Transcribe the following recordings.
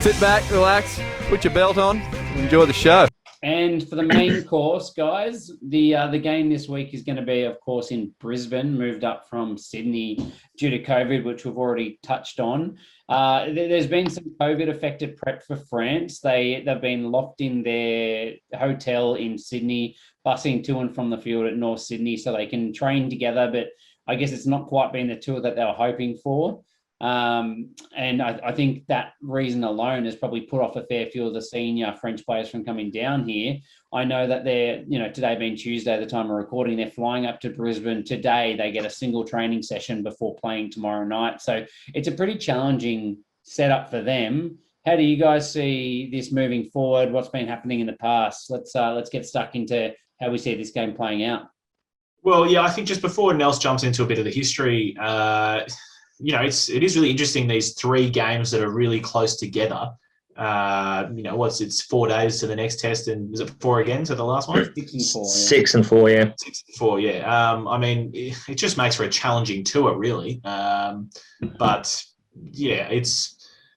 Sit back, relax, put your belt on, and enjoy the show. And for the main course, guys, the game this week is going to be, of course, in Brisbane, moved up from Sydney due to COVID, which we've already touched on. There's been some COVID-affected prep for France. They've been locked in their hotel in Sydney, busing to and from the field at North Sydney so they can train together, but I guess it's not quite been the tour that they were hoping for. And I think that reason alone has probably put off a fair few of the senior French players from coming down here. I know that they're, today being Tuesday, the time of recording, they're flying up to Brisbane today. They get a single training session before playing tomorrow night. So it's a pretty challenging setup for them. How do you guys see this moving forward? What's been happening in the past? Let's get stuck into how we see this game playing out. Well, yeah, I think just before Nels jumps into a bit of the history, it is really interesting, these three games that are really close together. It's 4 days to the next test, and is it 4 again to the last one? 6 and 4. Yeah. 6 and 4, yeah. 6 and 4, yeah. It just makes for a challenging tour, really. But yeah,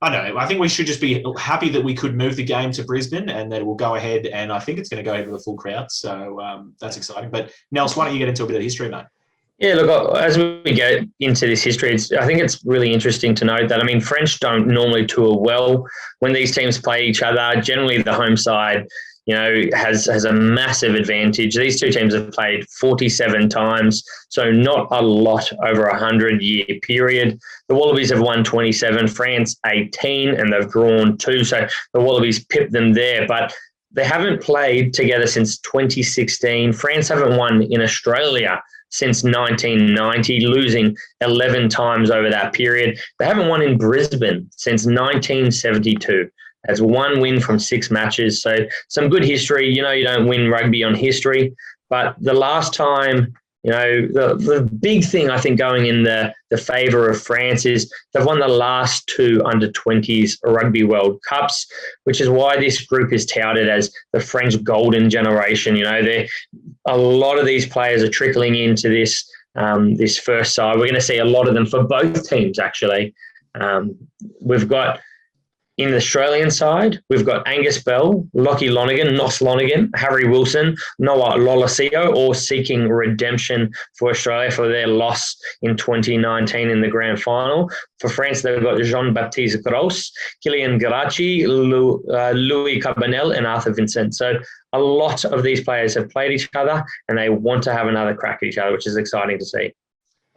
I don't know. I think we should just be happy that we could move the game to Brisbane and that it will go ahead. And I think it's going to go ahead with a full crowd. So that's exciting. But Nels, why don't you get into a bit of history, mate? Yeah, look, as we get into this history, I think it's really interesting to note that, French don't normally tour well when these teams play each other. Generally, the home side, has a massive advantage. These two teams have played 47 times, so not a lot over a 100-year period. The Wallabies have won 27, France 18, and they've drawn 2, so the Wallabies pipped them there. But they haven't played together since 2016. France haven't won in Australia since 1990, losing 11 times over that period. They haven't won in Brisbane since 1972. That's 1 win from 6 matches. So some good history. You don't win rugby on history. But the last time, the big thing I think going in the favour of France is they've won the last 2 under-20s Rugby World Cups, which is why this group is touted as the French golden generation. A lot of these players are trickling into this first side. We're going to see a lot of them for both teams, actually. We've got, in the Australian side, we've got Angus Bell, Lockie Lonergan, Nos Lonergan, Harry Wilson, Noah Lolosio, all seeking redemption for Australia for their loss in 2019 in the grand final. For France, they've got Jean-Baptiste Gros, Kylian Garachi, Louis Carbonel, and Arthur Vincent. So a lot of these players have played each other and they want to have another crack at each other, which is exciting to see.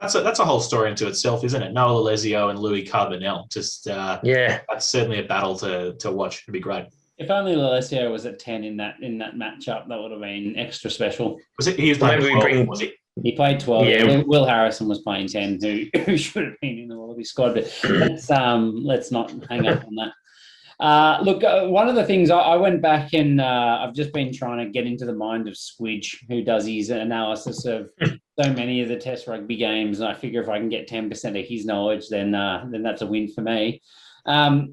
That's a whole story into itself, isn't it? Noah Lolesio and Louis Carbonel. That's certainly a battle to watch. It'd be great. If only Lolesio was at 10 in that matchup, that would have been extra special. Was it? He was playing 12, was he? He played 12. Yeah. Will Harrison was playing 10, who should have been in the Wallaby squad. But let's not hang up on that. One of the things I went back and I've just been trying to get into the mind of Squidge, who does his analysis of so many of the Test rugby games, and I figure if I can get 10% of his knowledge, then that's a win for me.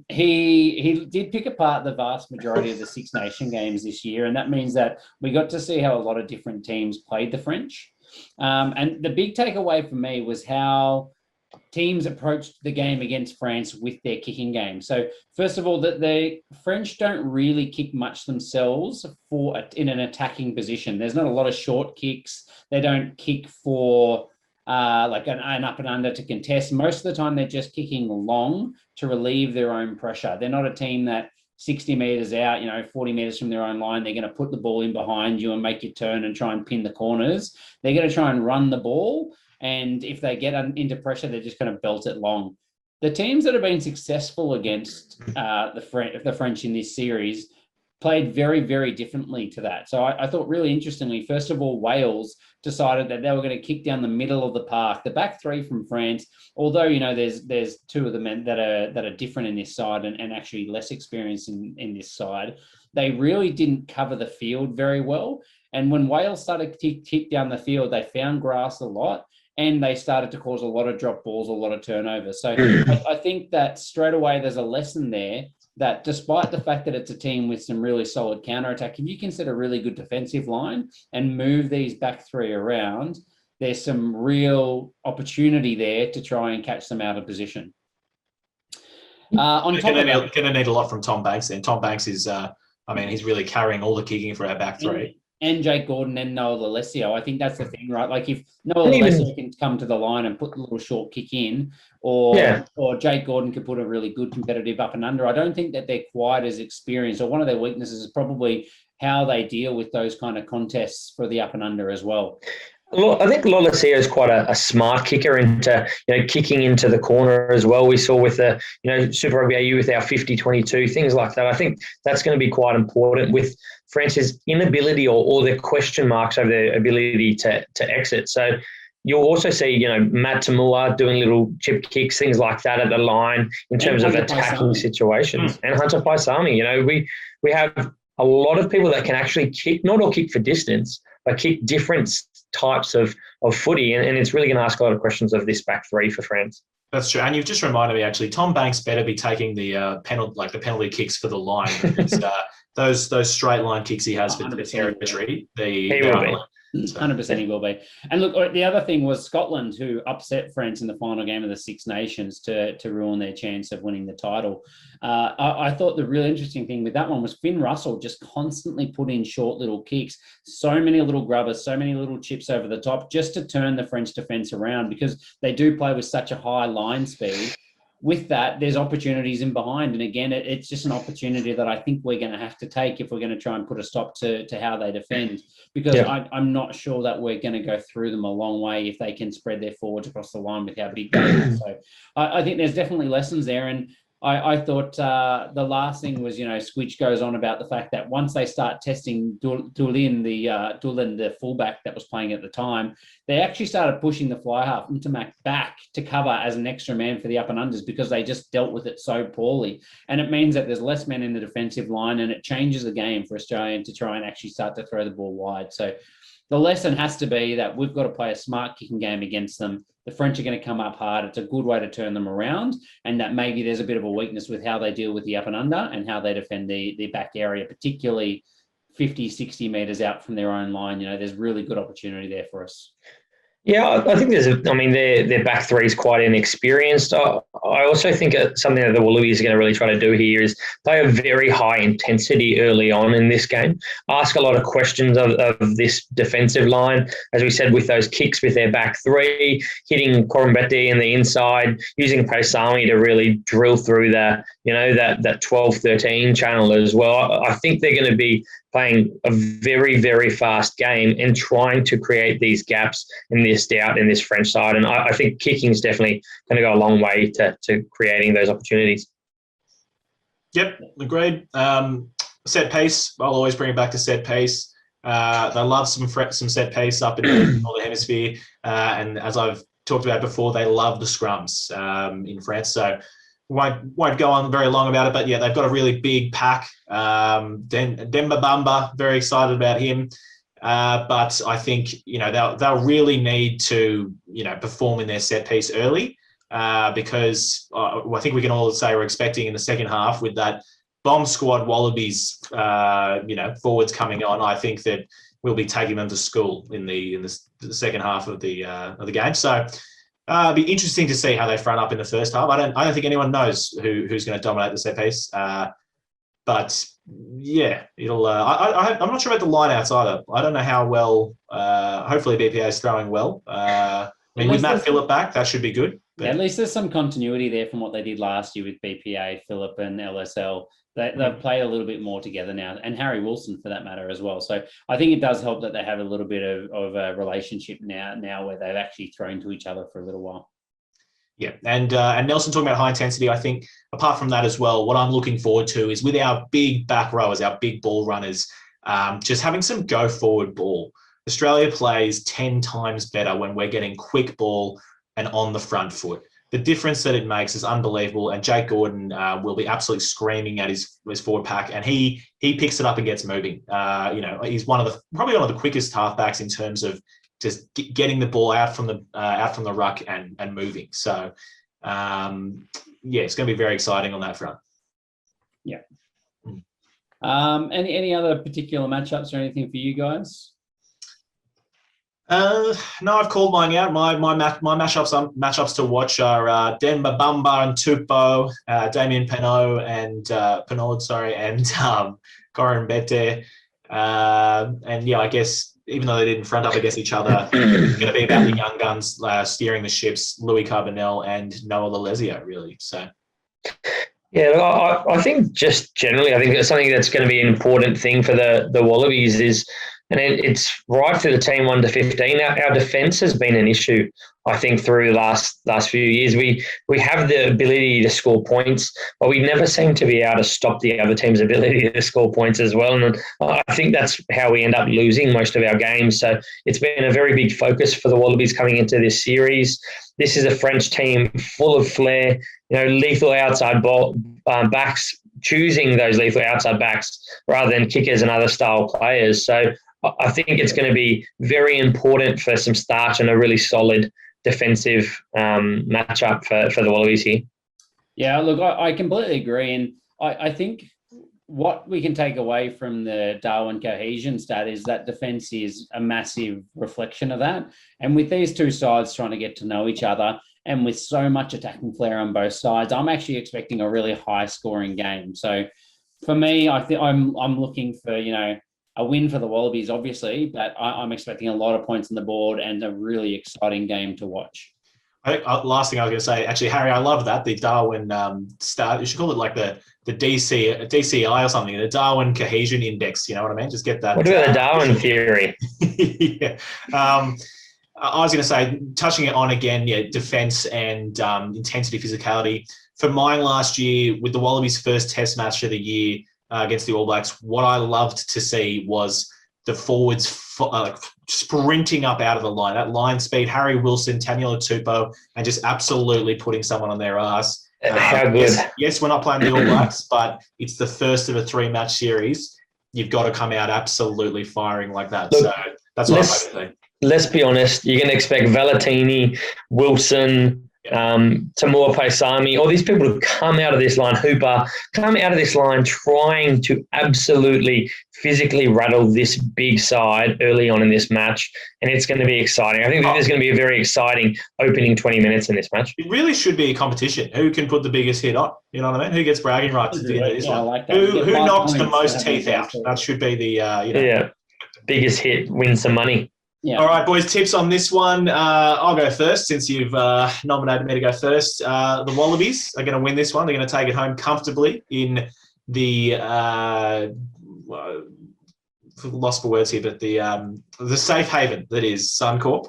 He did pick apart the vast majority of the Six Nation games this year, and that means that we got to see how a lot of different teams played the French. And the big takeaway for me was how teams approached the game against France with their kicking game. So first of all, the French don't really kick much themselves in an attacking position. There's not a lot of short kicks. They don't kick for like an up and under to contest. Most of the time, they're just kicking long to relieve their own pressure. They're not a team that 60 metres out, 40 metres from their own line, they're going to put the ball in behind you and make you turn and try and pin the corners. They're going to try and run the ball. And if they get into pressure, they're just going to belt it long. The teams that have been successful against the French in this series played very, very differently to that. So I thought really interestingly, first of all, Wales decided that they were going to kick down the middle of the park. The back three from France, although, there's 2 of them that are different in this side and actually less experienced in this side, they really didn't cover the field very well. And when Wales started to kick down the field, they found grass a lot. And they started to cause a lot of drop balls, a lot of turnovers. So I think that straight away there's a lesson there that despite the fact that it's a team with some really solid counterattack, if you can set a really good defensive line and move these back 3 around, there's some real opportunity there to try and catch them out of position. On top of that, Going to need a lot from Tom Banks then. Tom Banks is, he's really carrying all the kicking for our back three. and Jake Gordon and Noah Lalesio. I think that's the thing, right? Like if Noah And even- Lalesio can come to the line and put the little short kick in, or Jake Gordon could put a really good competitive up and under, I don't think that they're quite as experienced. Or one of their weaknesses is probably how they deal with those kind of contests for the up and under as well. I think Lolesio is quite a smart kicker into, kicking into the corner as well. We saw with the, Super Rugby AU with our 50-22, things like that. I think that's going to be quite important with France's inability or their question marks over their ability to exit. So you'll also see, Matt Tamua doing little chip kicks, things like that at the line in terms of attacking situations. And Hunter Paisami, we have a lot of people that can actually kick, not all kick for distance, but kick different types of footy, and it's really going to ask a lot of questions of this back three for France. That's true, and you've just reminded me. Actually, Tom Banks better be taking the penalty kicks for the line. Those straight line kicks he has for the territory. He will be. 100% he will be. And look, the other thing was Scotland, who upset France in the final game of the Six Nations to ruin their chance of winning the title. I thought the real interesting thing with that one was Finn Russell just constantly put in short little kicks, so many little grubbers, so many little chips over the top, just to turn the French defence around, because they do play with such a high line speed. With that, there's opportunities in behind. And again, it's just an opportunity that I think we're going to have to take if we're going to try and put a stop to how they defend, because I'm not sure that we're going to go through them a long way if they can spread their forwards across the line with how big they are. So I think there's definitely lessons there. And I thought the last thing was, Squitch goes on about the fact that once they start testing Dulin, the fullback that was playing at the time, they actually started pushing the fly half Ntamak back to cover as an extra man for the up and unders, because they just dealt with it so poorly. And it means that there's less men in the defensive line, and it changes the game for Australia to try and actually start to throw the ball wide. So the lesson has to be that we've got to play a smart kicking game against them. The French are going to come up hard. It's a good way to turn them around, and that maybe there's a bit of a weakness with how they deal with the up and under and how they defend the back area, particularly 50, 60 metres out from their own line. There's really good opportunity there for us. Yeah, I think their back three is quite inexperienced. I also think something that the Wallabies are going to really try to do here is play a very high intensity early on in this game. Ask a lot of questions of this defensive line, as we said, with those kicks with their back three, hitting Korombete in the inside, using Paisami to really drill through that 12-13 channel as well. I think they're going to be playing a very, very fast game and trying to create these gaps in this doubt in this French side. And I think kicking is definitely going to go a long way to creating those opportunities. Yep, agreed. Set piece, I'll always bring it back to set piece. They love some set piece up in the Northern Hemisphere. And as I've talked about before, they love the scrums in France. So won't go on very long about it, but yeah, they've got a really big pack. Demba Bamba, very excited about him. But I think, they'll really need to, perform in their set piece early because I think we can all say we're expecting in the second half with that bomb squad Wallabies, forwards coming on. I think that we'll be taking them to school in the second half of the game. So it'll be interesting to see how they front up in the first half. I don't think anyone knows who's going to dominate the set piece. But yeah, it'll. I'm not sure about the lineouts either. I don't know how well. Hopefully, BPA is throwing well. With Matt Phillip back, that should be good. Yeah, at least there's some continuity there from what they did last year with BPA, Phillip, and LSL. They've played a little bit more together now, and Harry Wilson for that matter as well. So I think it does help that they have a little bit of a relationship now where they've actually thrown to each other for a little while. Yeah, and Nelson talking about high intensity, I think apart from that as well, what I'm looking forward to is with our big back rowers, our big ball runners, just having some go forward ball. Australia plays 10 times better when we're getting quick ball and on the front foot. The difference that it makes is unbelievable, and Jake Gordon will be absolutely screaming at his forward pack, and he picks it up and gets moving. He's probably one of the quickest halfbacks in terms of just getting the ball out from the ruck and moving. So, it's going to be very exciting on that front. Yeah. Any other particular matchups or anything for you guys? No, I've called mine out. My matchups to watch are Demba Bamba and Tupou, Damien Penaud and Goran Bete. And yeah, I guess even though they didn't front up against each other, it's going to be about the young guns steering the ships, Louis Carbonell and Noah Lelesio, really. So. Yeah, I think just generally, I think that's something that's going to be an important thing for the Wallabies is, and it's right for the team 1 to 15. Our defence has been an issue, I think, through the last few years. We have the ability to score points, but we never seem to be able to stop the other team's ability to score points as well. And I think that's how we end up losing most of our games. So it's been a very big focus for the Wallabies coming into this series. This is a French team full of flair, lethal outside backs, choosing those lethal outside backs rather than kickers and other style players. So I think it's going to be very important for some starch and a really solid defensive matchup for the Wallabies here. Yeah, look, I completely agree. And I think what we can take away from the Darwin cohesion stat is that defence is a massive reflection of that. And with these two sides trying to get to know each other and with so much attacking flair on both sides, I'm actually expecting a really high scoring game. So for me, I think I'm looking for, a win for the Wallabies, obviously, but I'm expecting a lot of points on the board and a really exciting game to watch. Last thing I was going to say, actually, Harry, I love that, the Darwin start. You should call it like the DCI or something, the Darwin Cohesion Index. You know what I mean? Just get that. What about the Darwin theory? Yeah. I was going to say, touching it on again, defence and intensity, physicality. For mine last year, with the Wallabies' first Test match of the year against the All Blacks, what I loved to see was the forwards sprinting up out of the line. That line speed, Harry Wilson, Taniela Tupou, and just absolutely putting someone on their ass. How good. Yes, we're not playing the All Blacks, but it's the first of a 3-match series. You've got to come out absolutely firing like that. Look, so that's what I'm hoping. Let's be honest. You're going to expect Valentini, Wilson, Tamua Paisami, all these people to come out of this line, Hooper, come out of this line trying to absolutely physically rattle this big side early on in this match, and it's going to be exciting. I think there's going to be a very exciting opening 20 minutes in this match. It really should be a competition. Who can put the biggest hit on? You know what I mean? Who gets bragging rights at the end of this one? I like that. Who knocks the most teeth out? That should be the biggest hit wins some money. Yeah. All right, boys, tips on this one. I'll go first since you've nominated me to go first. The Wallabies are going to win this one. They're going to take it home comfortably in the lost for words here, but the safe haven that is Suncorp.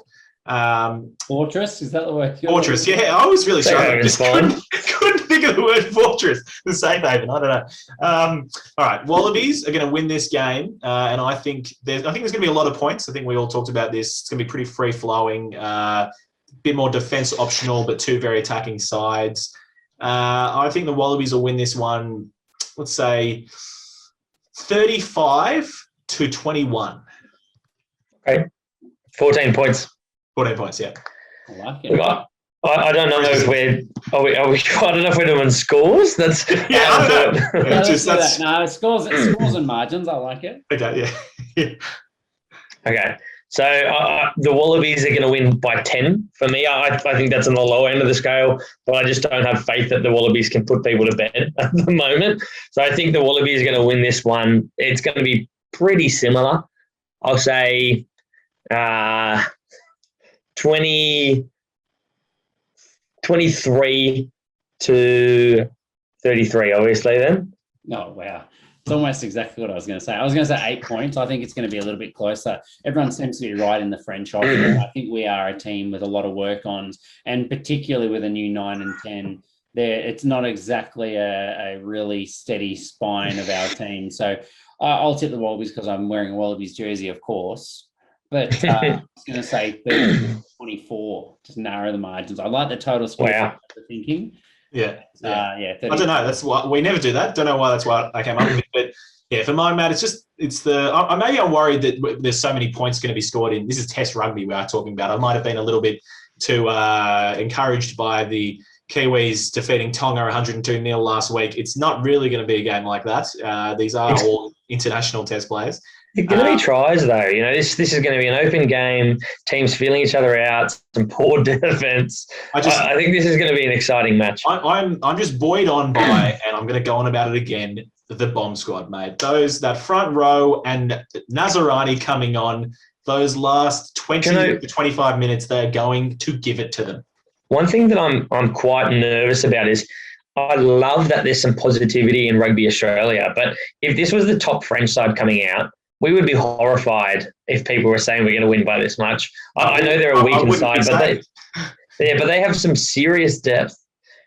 Fortress, is that the word? Fortress, yeah. I was really struggling. Just couldn't think of the word fortress. The safe haven. I don't know. All right, Wallabies are going to win this game, and I think there's going to be a lot of points. I think we all talked about this. It's going to be pretty free flowing, bit more defense optional, but two very attacking sides. I think the Wallabies will win this one. Let's say 35-21. Okay, 14 points. 14 points, yeah. I like it. I don't know if we're. Are we? I don't know if we're doing scores. That's yeah. I don't know. No, scores and margins. I like it. Okay, yeah. Okay, so the Wallabies are going to win by 10 for me. I think that's on the lower end of the scale, but I just don't have faith that the Wallabies can put people to bed at the moment. So I think the Wallabies are going to win this one. It's going to be pretty similar. I'll say 23 to 33, obviously, then. Oh, wow. It's almost exactly what I was going to say. I was going to say 8 points. I think it's going to be a little bit closer. Everyone seems to be right in the French offer. I think we are a team with a lot of work on, and particularly with a new 9 and 10, it's not exactly a really steady spine of our team. So I'll tip the Wallabies because I'm wearing a Wallabies jersey, of course. But I was going to say 30-24 to narrow the margins. I like the total score. Wow. Thinking. Yeah. 30. I don't know. That's why we never do that. Don't know why that's what I came up with. But yeah, for mine, Matt, I'm worried that there's so many points going to be scored in. This is Test rugby we are talking about. I might have been a little bit too encouraged by the Kiwis defeating Tonga 102-0 last week. It's not really going to be a game like that. These are all international test players. It's going to be tries, though. You know, this is going to be an open game. Teams feeling each other out. Some poor defense. I think this is going to be an exciting match. I'm just buoyed on by, and I'm going to go on about it again, the bomb squad, mate. That front row and Nazarani coming on, those last 20 to 25 minutes, they're going to give it to them. One thing that I'm quite nervous about is I love that there's some positivity in Rugby Australia, but if this was the top French side coming out, we would be horrified if people were saying we're going to win by this much. I know they're a weakened side, but they have some serious depth.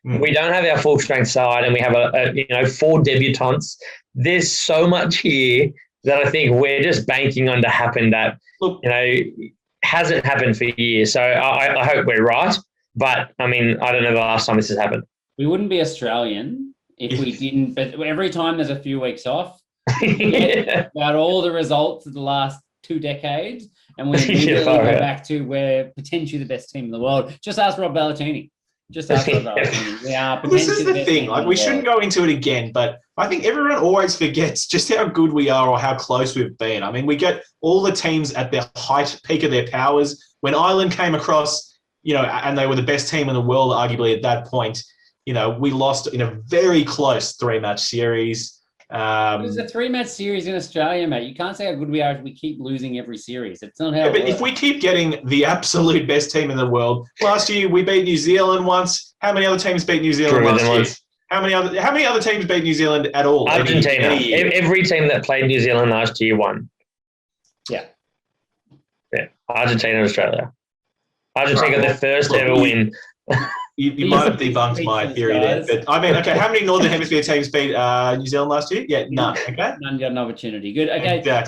We don't have our full strength side, and we have a 4 debutants. There's so much here that I think we're just banking on to happen that hasn't happened for years. So I hope we're right, but I mean I don't know the last time this has happened. We wouldn't be Australian if we didn't. But every time there's a few weeks off, we forget about all the results of the last 2 decades, and we immediately go back to we're potentially the best team in the world. Just ask Rob Ballatini. Just ask Rob Ballatini. We are potentially this is the thing. Like, we shouldn't go into it again, but I think everyone always forgets just how good we are or how close we've been. I mean, we get all the teams at their peak of their powers. When Ireland came across, and they were the best team in the world, arguably at that point, we lost in a very close 3-match series. It was a 3-match series in Australia, mate. You can't say how good we are if we keep losing every series. It's not how it but works. If we keep getting the absolute best team in the world, last year we beat New Zealand once. How many other teams beat New Zealand last year? How many other teams beat New Zealand at all? Argentina. Every team that played New Zealand last year won. Yeah. Argentina and Australia. Argentina got their first ever win. You might have debunked my theory there. But I mean, okay, how many Northern Hemisphere teams beat New Zealand last year? Yeah, none. Okay. None got an opportunity. Good. Okay. Exactly.